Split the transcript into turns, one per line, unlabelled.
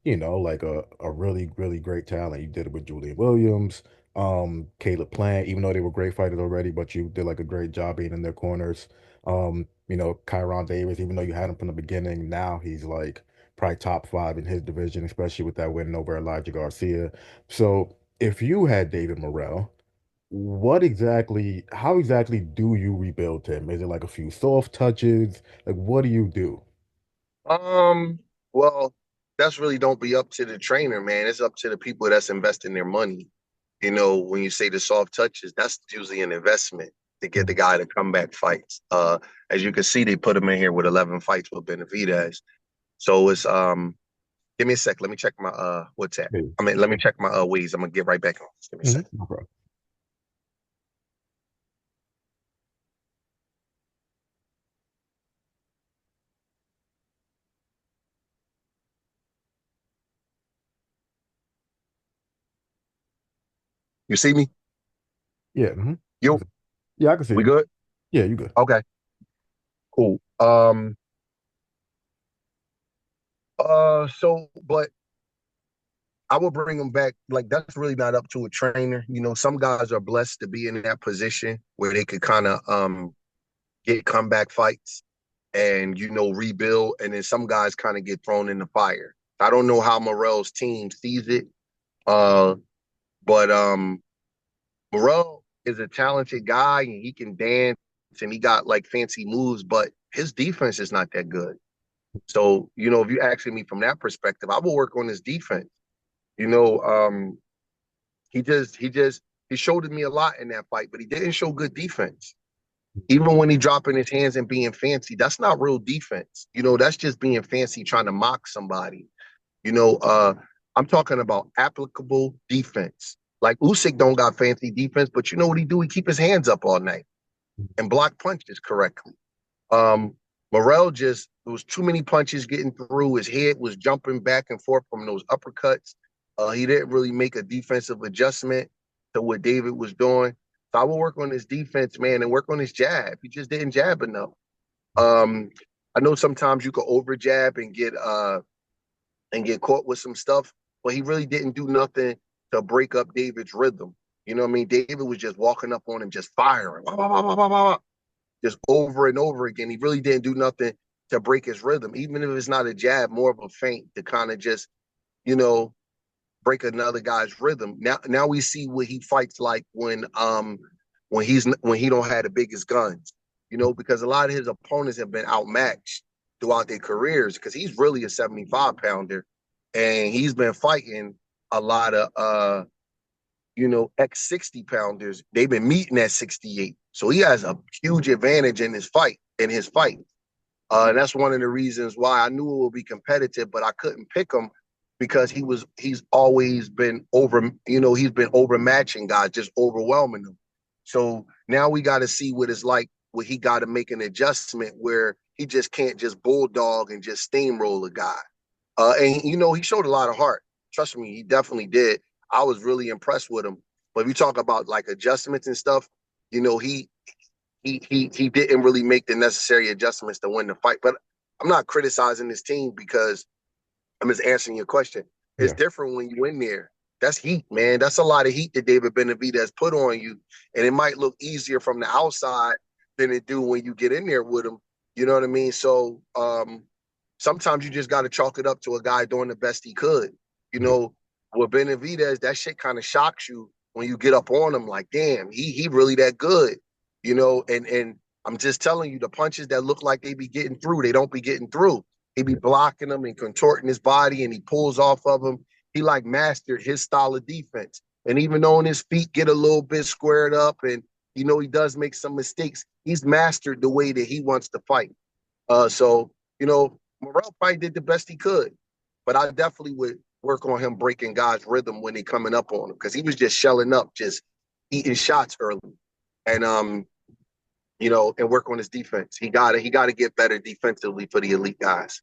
like a really, really great talent. You did it with Julian Williams, Caleb Plant, even though they were great fighters already, but you did like a great job being in their corners. Kyron Davis, even though you had him from the beginning, now he's like probably top five in his division, especially with that win over Elijah Garcia. So if you had David Morrell, how exactly do you rebuild him? Is it like a few soft touches? Like, what do you do?
Um, well, that's really don't be up to the trainer, man. It's up to the people that's investing their money. When you say the soft touches, that's usually an investment to get the guy to comeback fights. As you can see, they put him in here with 11 fights with Benavidez. So it's give me a sec. Let me check my WhatsApp.
Hey.
I mean, let me check my ways. I'm gonna get right back on. Just give me a sec.
No problem.
You see me?
Yeah.
You
Yeah, I can see
we
you.
good?
Yeah, you good.
Okay, cool. But I will bring them back. Like that's really not up to a trainer. Some guys are blessed to be in that position where they could kind of get comeback fights and rebuild, and then some guys kind of get thrown in the fire. I don't know how Morel's team sees it, uh, but Morel is a talented guy and he can dance and he got like fancy moves, but his defense is not that good. So if you asking me from that perspective, I will work on his defense. You know, um, he showed me a lot in that fight, but he didn't show good defense. Even when he dropping his hands and being fancy, that's not real defense. That's just being fancy trying to mock somebody. You know, uh, I'm talking about applicable defense. Like Usyk don't got fancy defense, but you know what he do? He keep his hands up all night and block punches correctly. Um, Morel just there was too many punches getting through. His head was jumping back and forth from those uppercuts. He didn't really make a defensive adjustment to what David was doing. So I will work on his defense, man, and work on his jab. He just didn't jab enough. Um, I know sometimes you could over jab and get caught with some stuff, but he really didn't do nothing to break up David's rhythm. You know what I mean? David was just walking up on him, just firing, wah, wah, wah, wah, wah, wah, just over and over again. He really didn't do nothing to break his rhythm, even if it's not a jab, more of a feint to kind of just, you know, break another guy's rhythm. Now we see what he fights like when he don't have the biggest guns, because a lot of his opponents have been outmatched throughout their careers because he's really a 75 pounder and he's been fighting a lot of ex 60 pounders. They've been meeting at 68. So he has a huge advantage in his fight. And that's one of the reasons why I knew it would be competitive, but I couldn't pick him because he's always been he's been overmatching guys, just overwhelming them. So now we got to see what it's like where he got to make an adjustment where he just can't just bulldog and just steamroll a guy. And he showed a lot of heart. Trust me, he definitely did. I was really impressed with him. But if you talk about like adjustments and stuff, you know, he didn't really make the necessary adjustments to win the fight. But I'm not criticizing this team because I'm just answering your question. It's
Yeah.
different when you in there. That's heat, man. That's a lot of heat that David Benavidez put on you, and it might look easier from the outside than it do when you get in there with him. You know what I mean? So sometimes you just got to chalk it up to a guy doing the best he could. You
Yeah.
know, with Benavidez, that shit kind of shocks you when you get up on him. Like, damn, he really that good. And I'm just telling you, the punches that look like they be getting through, they don't be getting through. He be blocking them and contorting his body, and he pulls off of them. He like mastered his style of defense. And even though his feet get a little bit squared up, and he does make some mistakes, he's mastered the way that he wants to fight. So Morrell probably did the best he could, but I definitely would work on him breaking God's rhythm when they coming up on him because he was just shelling up, just eating shots early, and and work on his defense. He gotta get better defensively for the elite guys.